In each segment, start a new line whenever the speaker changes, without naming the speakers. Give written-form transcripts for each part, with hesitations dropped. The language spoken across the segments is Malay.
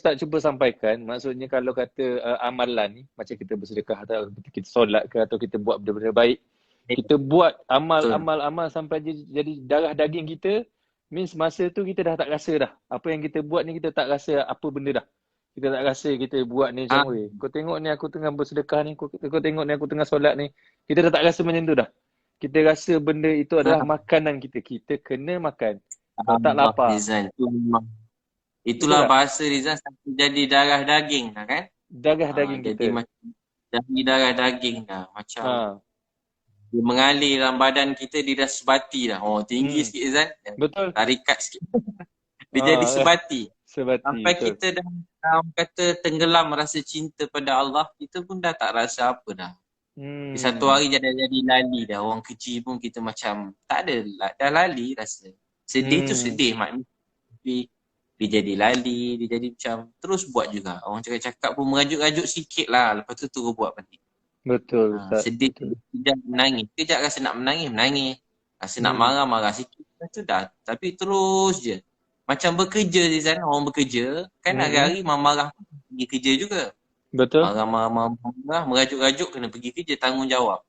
Ustaz cuba sampaikan, maksudnya kalau kata amalan ni, macam kita bersedekah atau kita solat ke atau kita buat benda-benda baik, kita buat
Betul.
amal sampai jadi darah daging kita, means masa tu kita dah tak rasa dah. Apa yang kita buat ni kita tak rasa apa benda dah. Kita tak rasa kita buat ni
Ah,
macam, kau tengok ni aku tengah bersedekah ni, kau tengok ni aku tengah solat ni. Kita dah tak rasa macam tu dah. Kita rasa benda itu adalah
ah,
makanan kita. Kita kena makan. Kalau tak
Allah
lapar.
Rizal.
Betul
Itulah
tak?
bahasa Rizal sampai jadi darah daging dah kan?
Darah daging
Jadi
kita.
macam jadi darah daging dah. Macam
Ha.
dia mengalir dalam badan kita, dia dah sebati dah. Oh, tinggi
Hmm.
sikit Rizal.
Betul.
Tarikat sikit. Dia jadi
Ha,
sebati.
sebati
Sampai
betul.
kita dah kata tenggelam rasa cinta pada Allah, kita pun dah tak rasa apa dah. Di satu
Hmm.
hari jadi lali dah. Orang kecil pun kita macam tak ada, dah lali rasa. Sedih tu
Hmm.
sedih maknanya. Tapi dia jadi lali, dia jadi macam terus buat juga. Orang cakap-cakap pun merajuk-rajuk sikit lah. Lepas tu terus buat balik.
Betul Ustaz.
Sedih,
Betul.
kejap menangis. Kejap rasa nak menangis, menangis. Rasa nak
Hmm.
marah, marah sikit. Lepas tu dah. Tapi terus je. Macam bekerja di sana, orang bekerja. Kan hari-hari marah pun pergi kerja juga.
Betul.
Marah, merajuk-rajuk kena pergi kerja, tanggungjawab.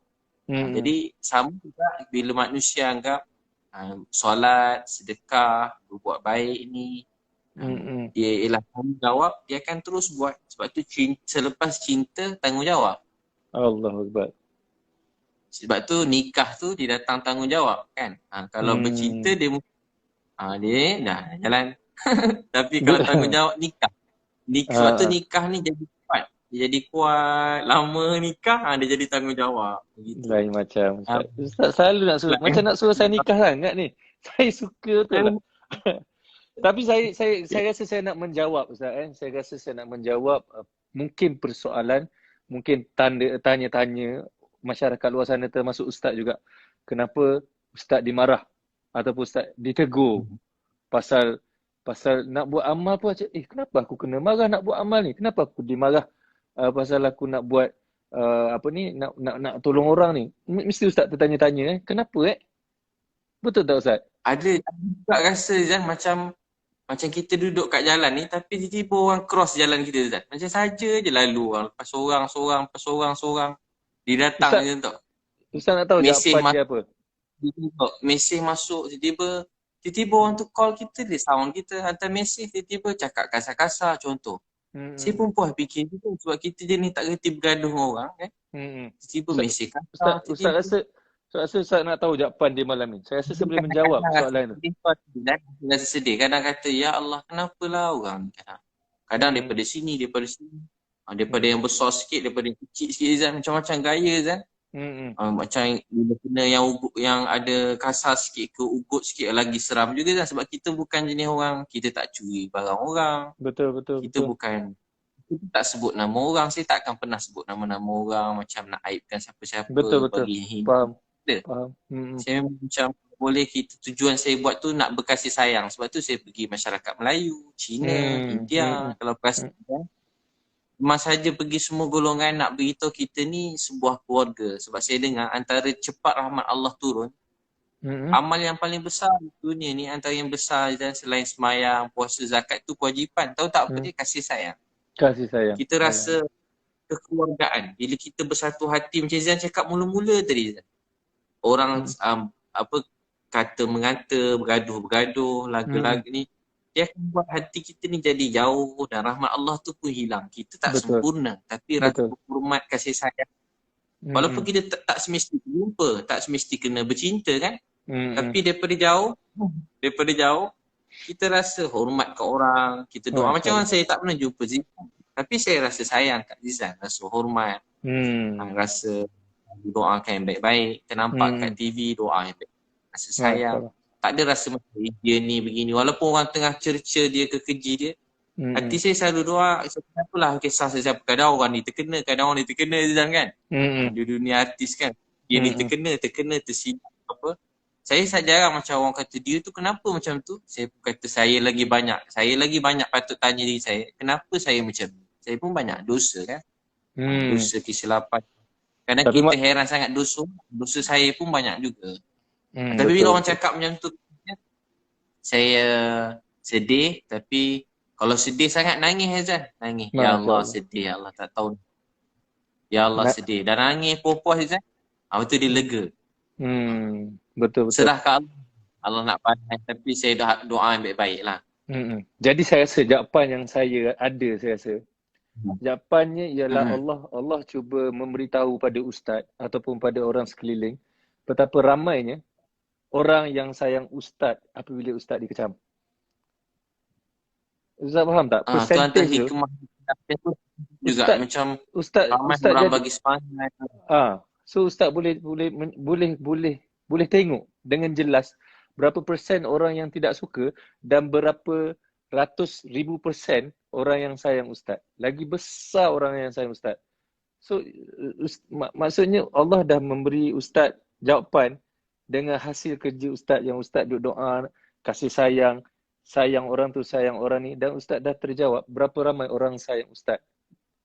Jadi sama juga bila manusia anggap solat, sedekah, berbuat baik ni, dia ialah tanggungjawab, dia akan terus buat. Sebab tu selepas cinta, tanggungjawab.
Allahu Akbar.
Sebab tu nikah tu dia datang tanggungjawab kan. Kalau bercinta dia dia dah jalan. Tapi kalau tanggungjawab nikah. Sebab tu nikah ni jadi kuat. Dia jadi kuat. Lama nikah dia jadi tanggungjawab. Begitu.
Lain macam Ustaz. Ustaz selalu nak suruh, macam nak suruh saya nikah sangat ni. Saya suka betul lah. Tapi saya rasa saya nak menjawab Ustaz. Saya rasa saya nak menjawab mungkin persoalan, mungkin tanya-tanya masyarakat luar sana termasuk Ustaz juga. Kenapa Ustaz dimarah ataupun Ustaz ditegur pasal nak buat amal pun macam, kenapa aku kena marah nak buat amal ni? Kenapa aku dimarah pasal aku nak buat nak tolong orang ni? Mesti Ustaz tertanya-tanya kenapa Betul tak Ustaz?
Ada juga rasa Zan macam kita duduk kat jalan ni tapi tiba-tiba orang cross jalan kita Zan. Macam saja je lalu orang. Lepas seorang. Dia datang
Ustaz,
je tau.
Ustaz nak tahu jawapan dia apa?
Mesej masuk tiba-tiba orang tu call kita, dia sound kita, hantar mesej, tiba-tiba cakap kasar-kasar contoh. Saya pun puas fikir tu sebab kita je ni tak reti bergaduh dengan orang kan. Tiba-tiba mesej kasar.
Ustaz rasa Ustaz nak tahu jawapan dia malam ni. Saya rasa saya boleh menjawab soalan tu.
Rasa sedih. Kadang kata, ya Allah kenapalah orang ni. Kadang daripada sini. Daripada yang besar sikit, daripada yang kecil sikit Zan. Macam-macam gaya Zan. Macam bila kena yang ada kasar sikit ke ugut sikit lagi seram juga Zan. Sebab kita bukan jenis orang, kita tak curi barang orang.
Betul.
Kita bukan, kita tak sebut nama orang. Saya tak akan pernah sebut nama-nama orang macam nak aibkan siapa-siapa.
Betul. Faham.
Saya macam boleh kita, tujuan saya buat tu nak berkasih sayang. Sebab tu saya pergi masyarakat Melayu, Cina, India. Kalau perasan memang saja pergi semua golongan nak beritahu kita ni sebuah keluarga. Sebab saya dengar antara cepat rahmat Allah turun, amal yang paling besar di dunia ni, antara yang besar dan selain semayang, puasa, zakat tu kewajipan. Tahu tak apa dia? Kasih sayang.
Kasih sayang.
Kita rasa kekeluargaan. Bila kita bersatu hati macam Zan cakap mula-mula tadi Zan. Orang kata mengata, bergaduh, lagu-lagu ni, dia akan buat hati kita ni jadi jauh dan rahmat Allah tu pun hilang. Kita tak sempurna, tapi rasa hormat, kasih sayang. Walaupun kita tak semesti jumpa, tak semesti kena bercinta kan, tapi daripada jauh, kita rasa hormat kat orang, kita doa. Macam mana saya tak pernah jumpa Zizan, tapi saya rasa sayang kat Zizan, rasa hormat, rasa doakan yang baik-baik, nampak kat TV doa yang baik, rasa sayang. Tak ada rasa macam dia ni begini. Walaupun orang tengah cerca dia ke keji dia, hati saya selalu doa, kenapalah kisah sesiapa. Kadang orang ni terkena, Zizan kan. Di dunia artis kan, dia ni terkena, tersilap apa. Saya jarang macam orang kata dia tu kenapa macam tu. Saya pun kata saya lagi banyak patut tanya diri saya, kenapa saya macam ni. Saya pun banyak dosa kan. Dosa kesilapan. Kadang kita heran sangat dosa saya pun banyak juga. Tapi bila orang cakap macam tu, saya sedih, tapi Kalau sedih sangat nangis Azan. Nangis. Ya
Masya
Allah
Allah.
sedih. Ya Allah tak tahu. Ya Allah
Nak,
sedih. Dan nangis puas-puas Azan. Betul dia lega.
betul-betul.
Serah ke Allah. Allah nak pandai. Tapi saya doa yang baik-baik lah.
Jadi saya rasa jawapan yang saya ada, saya rasa jawapannya ialah Allah cuba memberitahu pada ustaz ataupun pada orang sekeliling betapa ramainya orang yang sayang ustaz apabila ustaz dikecam. Ustaz faham tak?
Tu antara
Percentage tu
hikmah juga
ustaz
macam ramai
ustaz
orang
jadi
bagi semangat.
so ustaz boleh tengok dengan jelas berapa persen orang yang tidak suka dan berapa ratus ribu persen orang yang sayang ustaz. Lagi besar orang yang sayang ustaz. So maksudnya Allah dah memberi ustaz jawapan dengan hasil kerja ustaz yang ustaz duk doa, kasih sayang orang tu, sayang orang ni, dan ustaz dah terjawab berapa ramai orang sayang ustaz.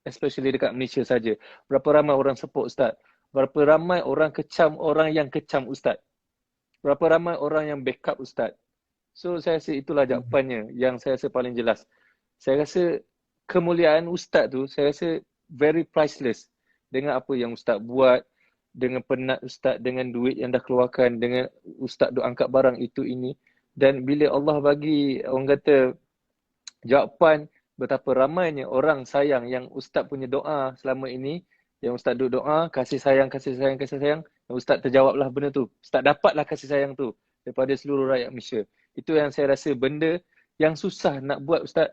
Especially dekat Malaysia saja. Berapa ramai orang support ustaz. Berapa ramai orang kecam orang yang kecam ustaz. Berapa ramai orang yang backup ustaz. So saya rasa itulah jawapannya yang saya rasa paling jelas. Saya rasa kemuliaan ustaz tu, saya rasa very priceless. Dengan apa yang ustaz buat, dengan penat ustaz, dengan duit yang dah keluarkan, dengan ustaz duk angkat barang itu ini. Dan bila Allah bagi, orang kata, jawapan betapa ramainya orang sayang yang ustaz punya doa selama ini, yang ustaz duk doa, kasih sayang, yang ustaz terjawablah benda tu. Ustaz dapatlah kasih sayang tu daripada seluruh rakyat Malaysia. Itu yang saya rasa benda yang susah nak buat ustaz.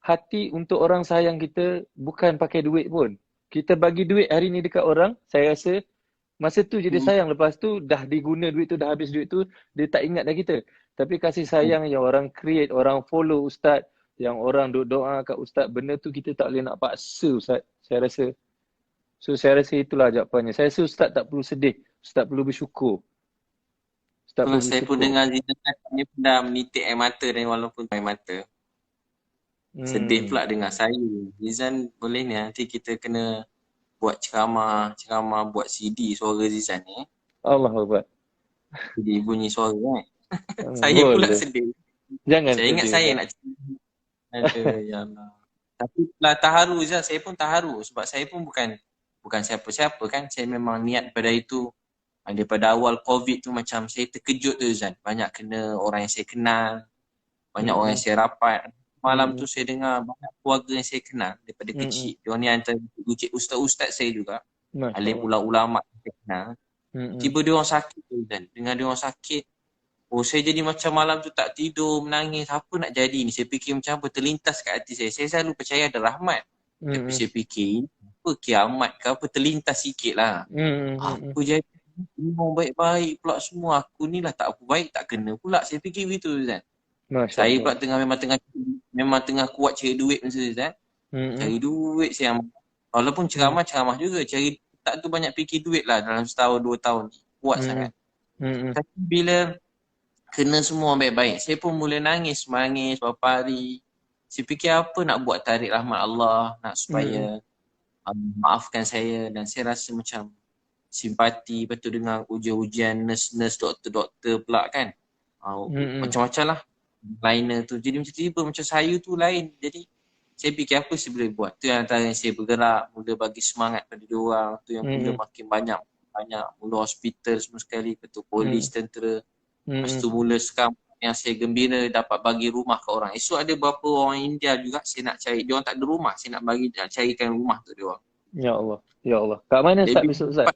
Hati untuk orang sayang kita bukan pakai duit pun. Kita bagi duit hari ni dekat orang, saya rasa masa tu je dia sayang. Lepas tu dah diguna duit tu, dah habis duit tu, dia tak ingat dah kita. Tapi kasih sayang yang orang create, orang follow ustaz, yang orang duk doa kat ustaz, benda tu kita tak boleh nak paksa ustaz, saya rasa. So saya rasa itulah jawapannya. Saya rasa ustaz tak perlu sedih, ustaz perlu bersyukur. Ustaz
Itulah
perlu
saya pun
bersyukur.
dengar Zizan ni pun dah menitik air mata dan walaupun air mata. Sedih pula dengar saya. Zizan boleh ni nanti kita kena buat ceramah, buat CD suara Zizan ni.
Allah Akbar.
Jadi bunyi suara kan. Saya pula
Boleh.
sedih.
Jangan
Saya
sedih.
ingat saya nak cerita. Aduh, ya Allah. Tapi lah terharu Zizan, saya pun terharu sebab saya pun bukan siapa-siapa kan. Saya memang niat pada itu. Daripada awal COVID tu macam saya terkejut tu Zizan. Banyak kena orang yang saya kenal. Banyak orang yang saya rapat. Malam tu saya dengar banyak keluarga yang saya kenal daripada kecil. Diorang ni antara ustaz-ustaz saya juga. Alim ulama yang saya kenal. Tiba diorang sakit tu Zizan. Dengar diorang sakit. Saya jadi macam malam tu tak tidur, menangis. Apa nak jadi ni? Saya fikir macam apa, terlintas kat hati saya. Saya selalu percaya ada rahmat. Tapi saya fikir, apa kiamat ke apa, terlintas sikit lah. Apa jadi? Orang baik-baik pula semua. Aku ni lah tak apa baik, tak kena pula. Saya fikir begitu Zan. Saya pula memang tengah kuat cari duit masa tu Zan. Cari duit saya. Walaupun ceramah juga. Cari tak tu banyak fikir duit lah dalam setahun, 2 tahun. Kuat sangat. Tapi bila kena semua baik-baik, saya pun mula nangis beberapa hari. Saya fikir apa nak buat tarik rahmat Allah, nak supaya maafkan saya. Dan saya rasa macam simpati, lepas tu dengar ujian-ujian nurse, doktor pula kan. Macam-macam lah liner tu. Jadi macam tiba macam saya tu lain. Jadi saya fikir apa saya boleh buat. Tu yang antara yang saya bergerak, mula bagi semangat pada diorang. Tu yang mula makin banyak mula hospital semua sekali, lepas tu polis, tentera. Lepas tu mula sekarang yang saya gembira dapat bagi rumah ke orang. Esok ada beberapa orang India juga saya nak cari. Diorang tak ada rumah, saya nak carikan rumah tu diorang.
Ya Allah, ya Allah. Kat mana Ustaz besok Ustaz?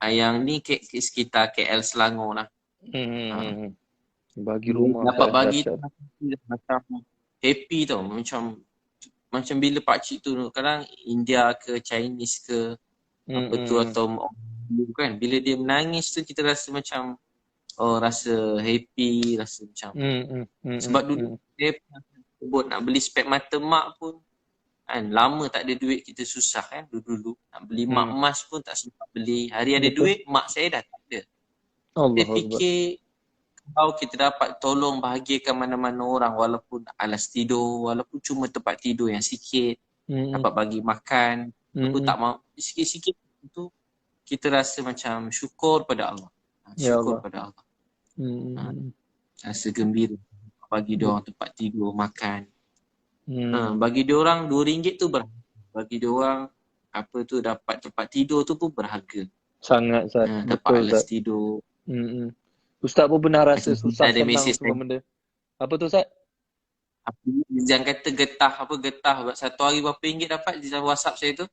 Yang ni sekitar KL Selangor lah.
Bagi rumah
dapat bagi macam happy tau. Macam bila pakcik tu kadang India ke Chinese ke apa tu atau kan, bila dia menangis tu kita rasa macam rasa happy, rasa macam sebab dulu dia sebut nak beli spek mata mak pun kan, lama tak ada duit, kita susah kan dulu nak beli mak emas pun tak sempat beli. Hari ada duit, mak saya dah tak ada. Dia fikir kalau kita dapat tolong bahagiakan mana-mana orang, walaupun alas tidur, walaupun cuma tempat tidur yang sikit, dapat bagi makan, aku tak mau, sikit-sikit tu kita rasa macam syukur pada Allah. Syukur pada Allah. Rasa gembira. bagi dia orang tempat tidur, makan.
Hmm.
Bagi dia orang RM2 tu berharga. Bagi dia orang apa tu dapat tempat tidur tu pun berharga.
Sangat Ustaz.
Dapat
Betul
alas
Ustaz.
tidur.
Ustaz pun pernah rasa
Macam kita
susah
ada
senang
mesej
semua benda. Apa tu Ustaz?
apa Zizan kata getah satu hari berapa ringgit dapat di dalam WhatsApp saya tu.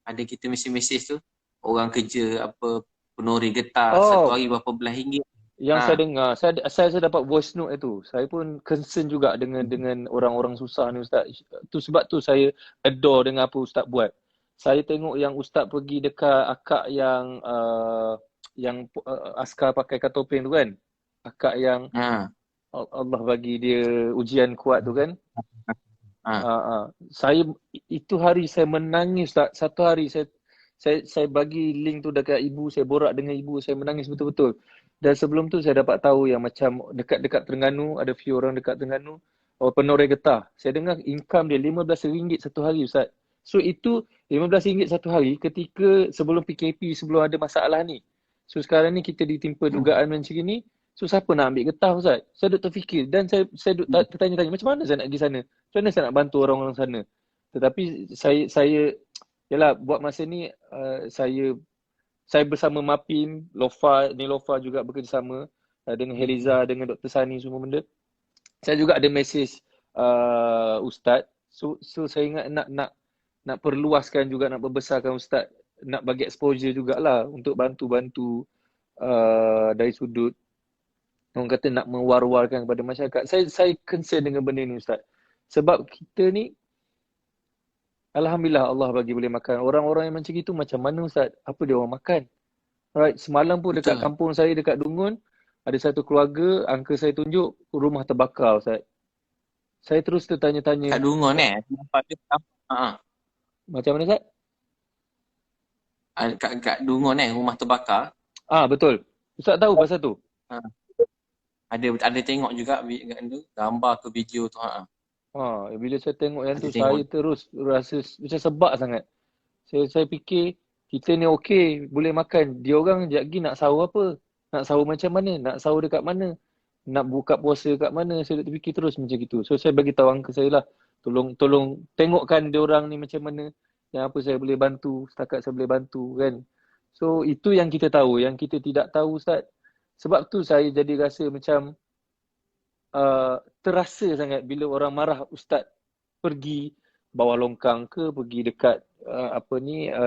Ada kita mesej-mesej tu. Orang kerja apa penori getah satu
Oh,
hari berapa belas ringgit.
yang saya dengar, saya dapat voice note itu. Saya pun concern juga dengan orang-orang susah ni Ustaz. Tu sebab tu saya adore dengan apa Ustaz buat. Saya tengok yang Ustaz pergi dekat akak yang askar pakai katopeng tu kan. Akak yang
Ha.
Allah bagi dia ujian kuat tu kan.
Ha.
Saya itu hari saya menangis Ustaz. Satu hari saya bagi link tu dekat ibu, saya borak dengan ibu, saya menangis betul-betul. Dan sebelum tu saya dapat tahu yang macam dekat-dekat Terengganu, ada few orang dekat Terengganu, penoreh getah. Saya dengar income dia RM15 satu hari Ustaz. So itu RM15 satu hari ketika sebelum PKP, sebelum ada masalah ni. So sekarang ni kita ditimpa dugaan macam ni. So siapa nak ambil getah Ustaz? Saya duk terfikir dan saya duk tertanya-tanya macam mana saya nak pergi sana? Macam mana saya nak bantu orang-orang sana? Tetapi saya yalah buat masa ni saya bersama Mapim, Lofa juga bekerjasama dengan Heliza, dengan Dr. Sani semua benda. Saya juga ada mesej Ustaz. So saya ingat nak perluaskan juga, nak perbesarkan Ustaz, nak bagi exposure jugalah untuk bantu-bantu dari sudut orang kata nak mewar-warkan kepada masyarakat. Saya concern dengan benda ni Ustaz. Sebab kita ni Alhamdulillah Allah bagi boleh makan. Orang-orang yang macam itu macam mana Ustaz? Apa dia orang makan? Alright, semalam pun dekat kampung saya, dekat Dungun, ada satu keluarga, uncle saya tunjuk, rumah terbakar Ustaz. Saya terus tertanya-tanya.
Kat Dungun
Macam mana Ustaz?
Kat Dungun rumah terbakar.
Betul. Ustaz tahu pasal tu?
Ada tengok juga gambar ke video tu.
Bila saya tengok yang tu, saya terus rasa macam sebab sangat. Saya fikir, kita ni okey, boleh makan. Dia orang sekejap lagi nak sahur apa? Nak sahur macam mana? Nak sahur dekat mana? Nak buka puasa kat mana? Saya terfikir terus macam itu. So saya bagi tahu uncle saya lah. Tolong tengokkan dia orang ni macam mana. Yang apa saya boleh bantu, setakat saya boleh bantu kan. So itu yang kita tahu. Yang kita tidak tahu Ustaz. Sebab tu saya jadi rasa macam terasa sangat bila orang marah Ustaz pergi bawah longkang ke, pergi dekat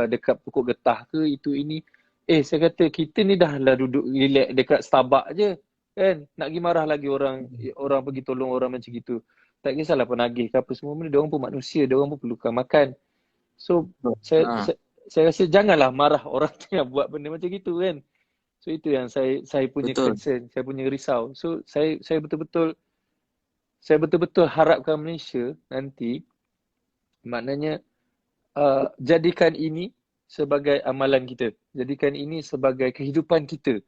dekat pokok getah ke, itu ini. Saya kata kita ni dah lah duduk relax dekat Starbucks je kan. Nak pergi marah lagi orang pergi tolong orang macam gitu. Tak kisahlah penagih ke apa semua benda, dia orang pun manusia, dia orang pun perlukan makan. So saya rasa janganlah marah orang yang buat benda macam gitu kan. So itu yang saya punya concern, saya punya risau. So saya betul-betul harapkan Malaysia nanti maknanya jadikan ini sebagai amalan kita. Jadikan ini sebagai kehidupan kita.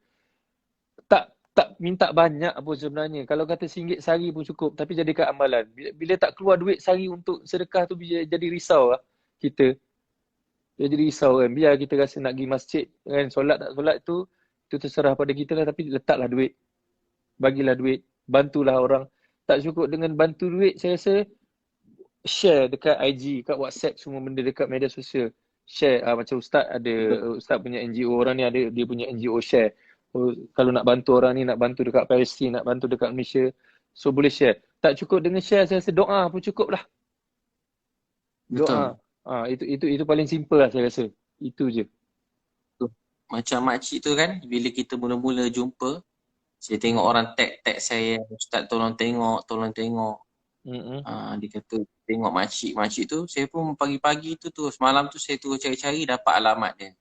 Tak minta banyak pun sebenarnya. Kalau kata RM1 sehari pun cukup, tapi jadikan amalan. Bila tak keluar duit sehari untuk sedekah tu, jadi risau lah kita. Dia jadi risau kan. Biar kita rasa nak pergi masjid kan, solat tak solat tu terserah pada kita lah, tapi letaklah duit. Bagilah duit, bantulah orang. Tak cukup dengan bantu duit, saya rasa share dekat IG, kat WhatsApp, semua benda dekat media sosial. Share macam Ustaz ada, Ustaz punya NGO, orang ni ada dia punya NGO share. Kalau nak bantu orang ni, nak bantu dekat Palestin, nak bantu dekat Malaysia, so boleh share. Tak cukup dengan share, saya rasa doa pun cukup lah. Doa. Itu paling simple lah saya rasa. Itu je.
Macam makcik tu kan, bila kita mula-mula jumpa, saya tengok orang tag saya, Ustaz tolong tengok. Dia kata tengok makcik tu, saya pun pagi-pagi tu semalam tu saya turun cari-cari, dapat alamat dia.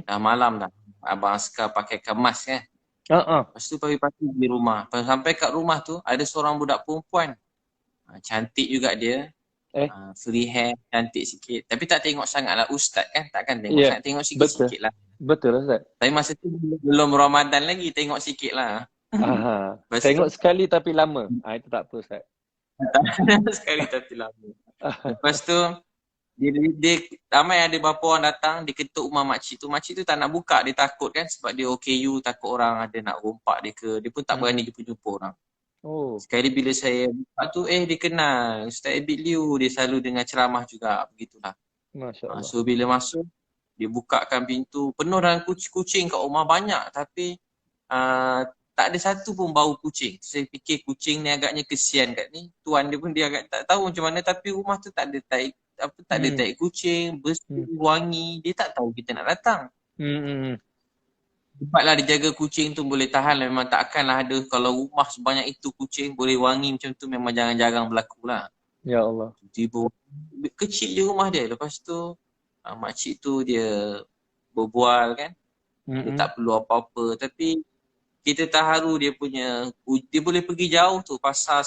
Dah malam dah. Abang Askar pakai kemas kan. Lepas tu pagi-pagi di rumah. Sampai kat rumah tu ada seorang budak perempuan. Cantik juga dia. Free hair, cantik sikit. Tapi tak tengok sangat lah Ustaz kan. Takkan tengok sangat, tengok sikit-sikit lah.
Betul lah Ustaz.
Tapi masa tu belum Ramadan lagi, tengok sikit lah.
Tengok sekali tapi lama. Itu tak apa Ustaz.
Sekali tapi lama. Lepas tu dia ramai ada beberapa orang datang, dia ketuk rumah makcik tu. Makcik tu tak nak buka, dia takut kan, sebab dia OKU, takut orang ada nak rompak dia ke. Dia pun tak berani jumpa orang.
Oh,
Sekali bila saya buka tu, dia kenal. Ustaz Abid Liu, dia selalu dengar ceramah juga. Begitulah.
Masya Allah.
So bila masuk, dia bukakan pintu. Penuh dengan kucing-kucing kat rumah banyak. Tapi tak ada satu pun bau kucing. Saya fikir kucing ni agaknya kesian kat ni. Tuan dia pun dia agak tak tahu macam mana. Tapi rumah tu tak ada tai, tak ada tai kucing. Bersih, wangi. Dia tak tahu kita nak datang.
Hmm.
Cepatlah dia jaga kucing tu boleh tahan lah. Memang takkanlah ada kalau rumah sebanyak itu kucing boleh wangi macam tu memang jarang-jarang berlaku lah.
Ya Allah.
Tiba kecil je rumah dia. Lepas tu makcik tu dia berbual kan. Dia tak perlu apa-apa. Tapi kita terharu dia punya, dia boleh pergi jauh tu pasar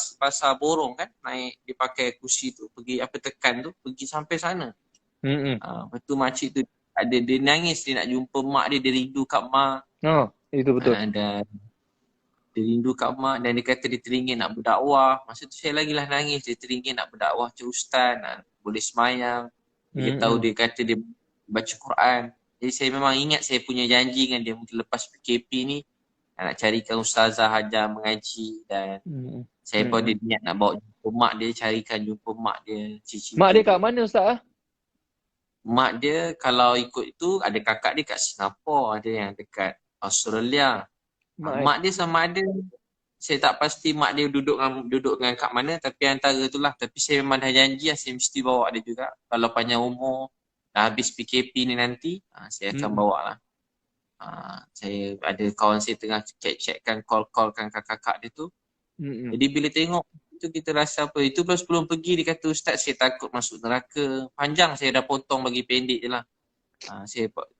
borong kan. Naik dia pakai kursi tu. Pergi apa tekan tu. Pergi sampai sana. Lepas tu makcik tu dia nangis dia nak jumpa mak dia. Dia rindu kat mak.
Itu betul.
Dan dia rindu kat mak dan dia kata dia teringin nak berdakwah. Masa tu saya lagi lah nangis. Dia teringin nak berdakwah macam ustaz, nak boleh semayang. Dia tahu dia kata dia baca Quran. Jadi saya memang ingat saya punya janji dengan dia mungkin lepas PKP ni nak carikan ustazah ajar mengaji dan saya pun ada niat nak bawa jumpa mak dia, carikan jumpa mak dia, cici.
Mak dia kat mana ustaz?
Mak dia kalau ikut itu ada kakak dia kat Singapura, ada yang dekat Australia. Mak dia sama ada saya tak pasti mak dia duduk dengan kat mana tapi antara itulah. Tapi saya memang dah janji saya mesti bawa dia juga. Kalau panjang umur dah habis PKP ni nanti saya akan bawa lah. Saya ada kawan saya tengah check-checkkan call-callkan kakak-kakak dia tu. Jadi bila tengok itu kita rasa apa. Itu baru sebelum pergi dia kata ustaz saya takut masuk neraka. Panjang saya dah potong bagi pendek je lah.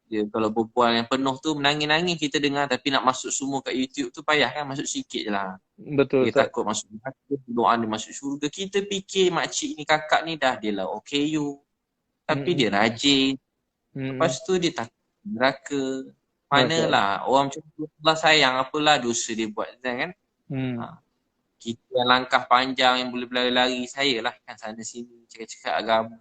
Dia kalau berbual yang penuh tu menangis-nangis kita dengar tapi nak masuk semua kat YouTube tu payah kan, masuk sikit je lah.
Betul.
Dia takut masuk neraka, doa dia masuk syurga. Kita fikir makcik ni kakak ni dah dia lah OKU. Tapi dia rajin. Lepas tu dia takut neraka. Manalah orang macam tu Allah sayang apalah dosa dia buat kan. Kita yang langkah panjang yang boleh berlari-lari saya lah kan sana sini cakap-cakap agama.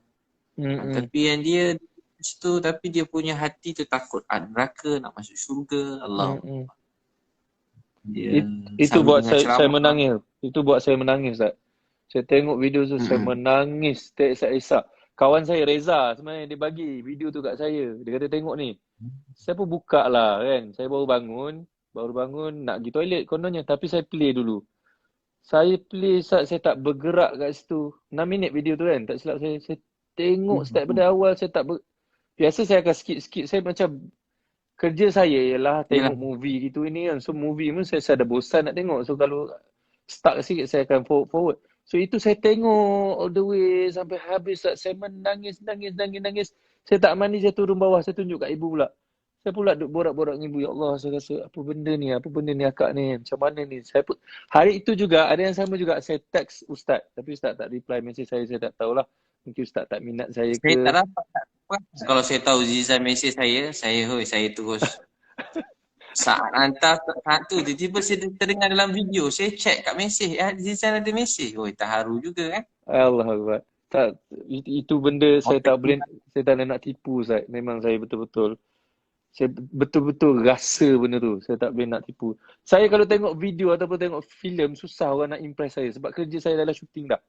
Tapi yang dia situ tapi dia punya hati tu takut neraka nak masuk syurga. Allah.
Itu buat saya menangis. Itu buat saya menangis Ustaz. Saya tengok video tu saya menangis tak isak-isak. Kawan saya Reza sebenarnya dia bagi video tu kat saya. Dia kata tengok ni. Saya pun buka lah kan. Saya baru bangun nak pergi toilet kononnya tapi saya play dulu. Saya play saya tak bergerak kat situ. 6 minit video tu kan. Tak silap saya tengok start pada awal saya tak biasa saya akan skip. Saya macam kerja saya ialah tengok movie gitu ini kan. So movie pun saya dah bosan nak tengok. So kalau stuck sikit saya akan forward. So itu saya tengok all the way sampai habis. Saya menangis. Saya tak mandi, saya turun bawah. Saya tunjuk kat ibu pula. Saya pula duk borak-borak dengan ibu. Ya Allah, saya rasa apa benda ni akak ni. Macam mana ni. Hari itu juga ada yang sama juga. Saya text ustaz. Tapi ustaz tak reply message saya tak tahulah. Mungkin ustaz tak minat saya ke.
Saya tak dapat. Kalau saya tahu Zizan mesej saya terus. Saat hantar satu tiba-tiba saya terdengar dalam video. Saya check kat mesej. Zizan ada mesej. Terharu juga kan.
Allah Akbar. Tak, itu benda saya tak boleh, saya tak nak tipu Ustaz. Memang saya betul-betul. Saya betul-betul rasa benda tu. Saya tak boleh nak tipu. Saya kalau tengok video ataupun tengok filem susah orang nak impress saya. Sebab kerja saya adalah syuting dah.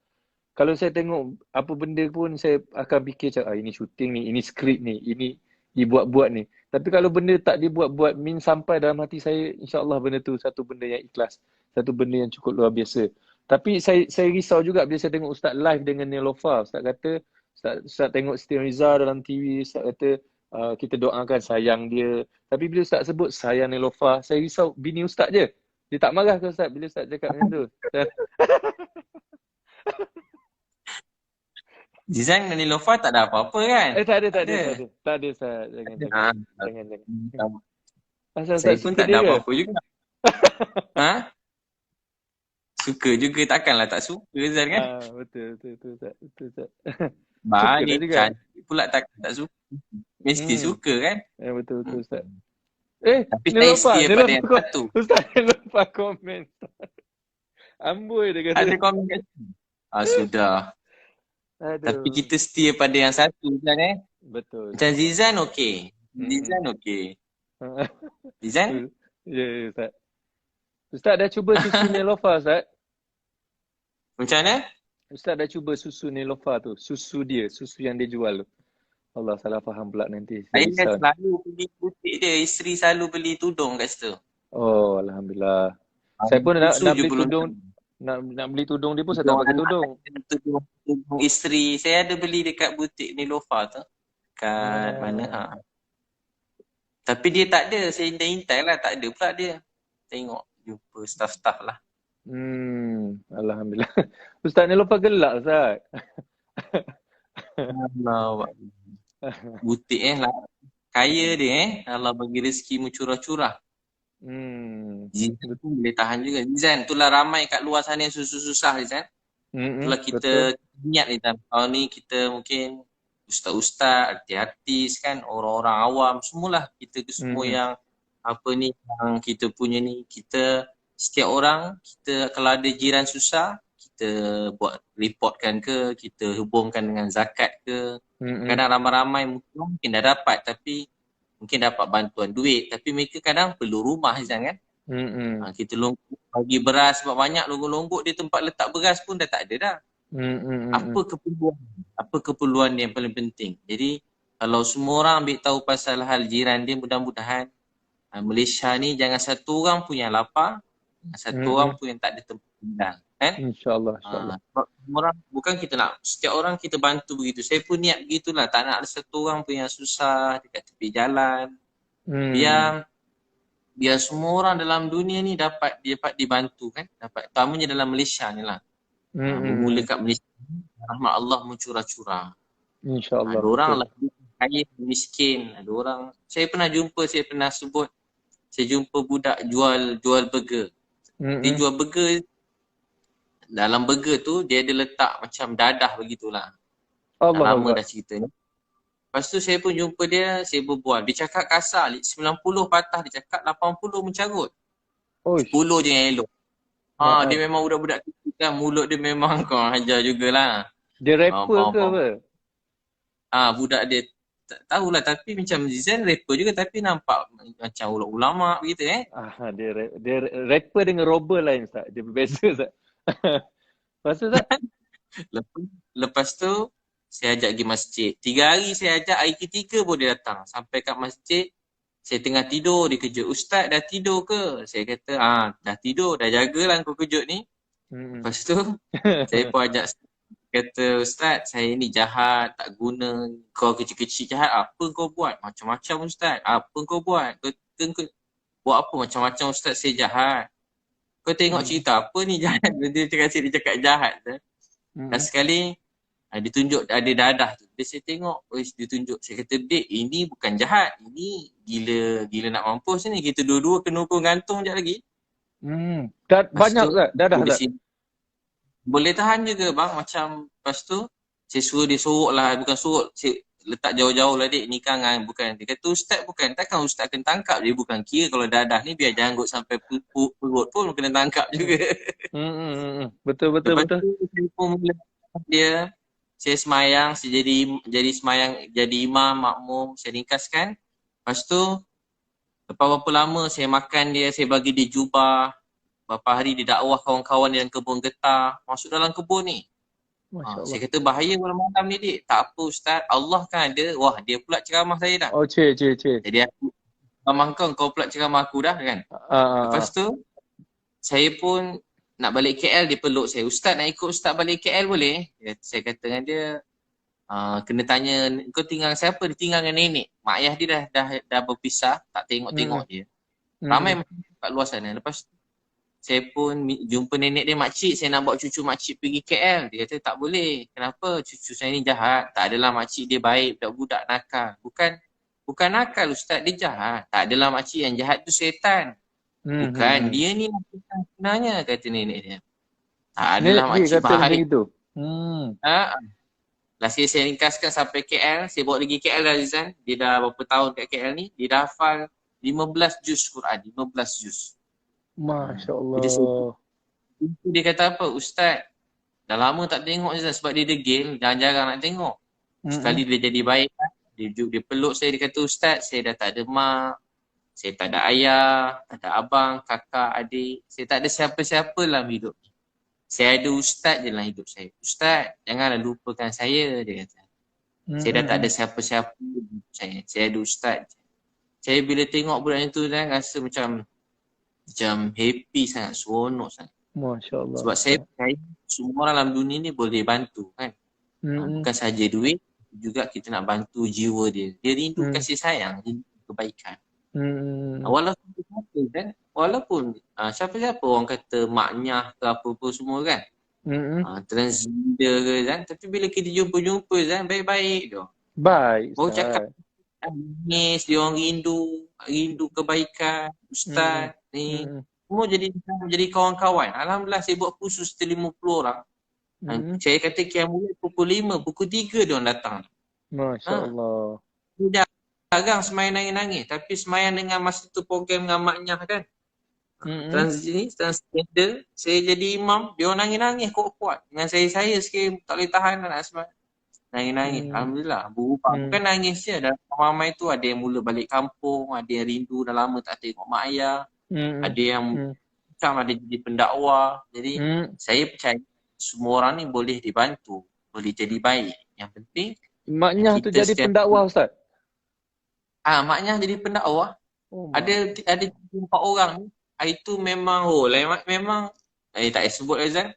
Kalau saya tengok apa benda pun saya akan fikir macam ini syuting ni, ini skrip ni, ini dibuat-buat ni. Tapi kalau benda tak dibuat-buat sampai dalam hati saya, insya-Allah benda tu satu benda yang ikhlas. Satu benda yang cukup luar biasa. Tapi saya risau juga bila saya tengok Ustaz live dengan Nelofa. Ustaz kata, Ustaz tengok Siti Riza dalam TV, Ustaz kata kita doakan sayang dia. Tapi bila Ustaz sebut sayang Nelofa, saya risau bini Ustaz je. Dia tak marah ke Ustaz bila Ustaz cakap macam tu?
Zizan dengan Nilofa tak ada apa-apa kan?
Tak ada Ustaz. Jangan.
Saya pun tak ada apa-apa juga. Suka juga, takkanlah tak suka Zan kan?
Betul Ustaz.
Ni cantik pula takkan tak suka. Mesti suka kan?
Betul Ustaz.
Tapi saya setia pada yang satu.
Ustaz lupa komen. Amboi dia kata.
Ada komen kat sini. Sudah.
Aduh.
Tapi kita setia pada yang satu kan
Betul.
Macam Zizan okey. Zizan?
Ya Ustaz. Ustaz dah cuba susu Nelofa Ustaz?
Macam mana?
Ustaz dah cuba susu Nelofa tu. Susu yang dia jual tu. Allah, salah faham pula nanti. Saya
Saya
risau.
selalu pergi butik dia. Isteri selalu beli tudung kat situ.
Oh, Alhamdulillah. Saya pun nak,
Susu
nak
je
beli
belum.
tudung. Nak beli tudung dia pun saya tak
Tudung
pakai
anak,
tudung.
tudung isteri. Saya ada beli dekat butik Nilofa tu. Kat mana? Ha. Tapi dia tak ada. Saya intai lah. Tak ada pula dia. Tengok. Jumpa staff-staff lah.
Alhamdulillah. Ustaz Nelofa gelak, Ustaz.
Allah. Butik lah. Kaya dia Allah bagi rezeki curah-curah. Zizan pun boleh tahan juga. Zizan, itulah ramai kat luar sana yang susah-susah Zizan. Itulah kita niat Zizan. Tahun ni kita mungkin ustaz-ustaz, artis-artis kan, orang-orang awam, semualah kita ke semua yang apa ni, yang kita punya ni, kita setiap orang, kita kalau ada jiran susah, kita buat reportkan ke, kita hubungkan dengan zakat ke. Kadang ramai-ramai mungkin dah dapat tapi mungkin dapat bantuan duit, tapi mereka kadang perlu rumah Zizan kan. Kita bagi beras sebab banyak longgok-longgok dia tempat letak beras pun dah tak ada dah. Apa keperluan dia yang paling penting. Jadi kalau semua orang ambil tahu pasal hal jiran dia, mudah-mudahan Malaysia ni jangan satu orang pun yang lapar, satu orang pun yang tak ada tempat tinggal kan.
InsyaAllah.
Orang, bukan kita nak setiap orang kita bantu begitu. Saya pun niat begitulah, tak nak ada satu orang pun yang susah dekat tepi jalan. Biar semua orang dalam dunia ni dapat dibantu kan. Dapat, terutamanya dalam Malaysia ni lah. Bermula kat Malaysia, rahmat Allah mencurah-curah.
InsyaAllah.
Ada orang lah kaya, miskin. Ada orang, saya pernah sebut, saya jumpa budak jual burger. Dia jual burger, dalam burger tu dia ada letak macam dadah begitulah. Lama dah cerita ni. Lepas tu saya pun jumpa dia, saya berbual. Dia cakap kasar, 90 patah, dia cakap 80 mencarut. 10 je yang elok. Dia memang budak-budak kecil kan, mulut dia memang kau hajar jugalah.
Dia rapper ke apa?
Budak dia tak tahulah, tapi macam Zizan rapper juga tapi nampak macam ulama begitu
Dia rapper dengan robber lain Ustaz. Dia berbeza Ustaz. Lepas tu Ustaz?
Lepas tu saya ajak pergi masjid. 3 hari saya ajak, hari ketiga pun dia datang. Sampai kat masjid, saya tengah tidur, dia kejut. Ustaz dah tidur ke? Saya kata, dah tidur, dah jagalah kau kejut ni. Lepas tu, saya pun ajak, kata, Ustaz, saya ni jahat, tak guna. Kau kecil-kecil jahat, apa kau buat? Macam-macam Ustaz, apa kau buat? Kau buat apa? Macam-macam Ustaz, saya jahat. Kau tengok cerita apa ni jahat? Dia cakap jahat. Dan sekali, dia tunjuk ada dadah tu. Dia saya tengok, dia tunjuk. Saya kata, Dek, ini bukan jahat. Ini gila nak mampus ni. Kita dua-dua kena hukum gantung sekejap lagi.
Banyak tak dadah tak?
Boleh tahan juga bang. Macam lepas tu, saya suruh dia sorok lah. Bukan sorok, saya letak jauh-jauh lah Dek. Ni kan bukan. Dia kata, Ustaz bukan. Takkan Ustaz akan tangkap. Dia bukan kira kalau dadah ni biar janggut sampai perut pun kena tangkap juga.
Betul.
Lepas tu, saya pun mula dia. Saya semayang, saya jadi imam, makmum, saya ringkaskan. Lepas tu, lepas berapa lama saya makan dia, saya bagi dia jubah. Berapa hari dia dakwah kawan-kawan yang kebun getah, masuk dalam kebun ni. Saya kata bahaya malam-malam ni Dik. Tak apa Ustaz, Allah kan ada. Wah, dia pula ceramah saya dah. Jadi aku ceramah kau pula ceramah aku dah kan. Lepas tu, saya pun nak balik KL, dia peluk saya. Ustaz nak ikut Ustaz balik KL boleh? Saya kata dengan dia, kena tanya, kau tinggal siapa? Dia tinggal dengan nenek. Mak ayah dia dah berpisah, tak tengok-tengok dia. Ramai kat luar sana. Lepas tu, saya pun jumpa nenek dia, makcik, saya nak bawa cucu makcik pergi KL. Dia kata tak boleh. Kenapa? Cucu saya ni jahat. Tak adalah makcik dia baik, budak-budak nakal. Bukan nakal Ustaz, dia jahat. Tak adalah makcik yang jahat tu setan. Bukan, dia ni sebenarnya, kata nenek dia. Tak adalah makcik baik. Last year saya ringkaskan sampai KL, saya bawa pergi KL dah Zizan. Dia dah berapa tahun kat KL ni, dia dah hafal 15 juz Quran, 15 juz.
Masya Allah.
Dia kata apa, Ustaz, dah lama tak tengok Zizan sebab dia degil, jarang-jarang nak tengok. Sekali dia jadi baik, dia peluk saya, dia kata Ustaz, saya dah tak ada mak. Saya tak ada ayah, tak ada abang, kakak, adik. Saya tak ada siapa-siapa dalam hidup. Saya ada ustaz je dalam hidup saya. Ustaz, janganlah lupakan saya, dia kata. Saya dah tak ada siapa-siapa di hidup saya. Saya ada ustaz je. Saya bila tengok budak yang tu kan, rasa macam happy sangat, seronok sangat.
Masya Allah.
Sebab saya percaya semua orang dalam dunia ni boleh bantu kan. Bukan saja duit, juga kita nak bantu jiwa dia. Dia rindu kasih sayang, rindu kebaikan. Walaupun siapa-siapa orang kata maknya ke apa-apa semua kan. Transgender ke kan. Tapi bila kita jumpa kan, baik-baik dia.
Baik,
baru cakap nangis, dia orang rindu kebaikan ustaz ni. Semua jadi kawan-kawan. Alhamdulillah saya buat kursus 50 orang. Saya kata mulai pukul 5, pukul 3 dia orang datang.
Masya Allah.
Dia jarang semayang nangis-nangis. Tapi semayang dengan masa tu program dengan maknya kan. Transgender, saya jadi imam, dia orang nangis-nangis kuat-kuat. Dengan saya sikit tak boleh tahan nak semayang. Nangis-nangis. Alhamdulillah berubah. Bukan nangis je. Dalam ramai tu ada yang mula balik kampung, ada yang rindu dah lama tak tengok mak ayah. Ada yang macam ada jadi pendakwa. Jadi saya percaya semua orang ni boleh dibantu, boleh jadi baik. Yang penting
maknya tu jadi pendakwa ustaz.
Maknya jadi pendakwa. Ada 4 orang ni. Itu memang memang tak payah sebut Azan.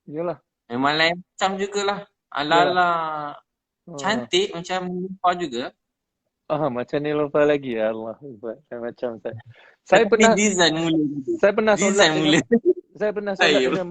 Yalah.
Memang lain macam jugalah. Ala-ala cantik macam Niloufar juga.
Macam Niloufar lagi ya Allah. Macam saya. Saya pernah
design mula.
Saya pernah solat dengan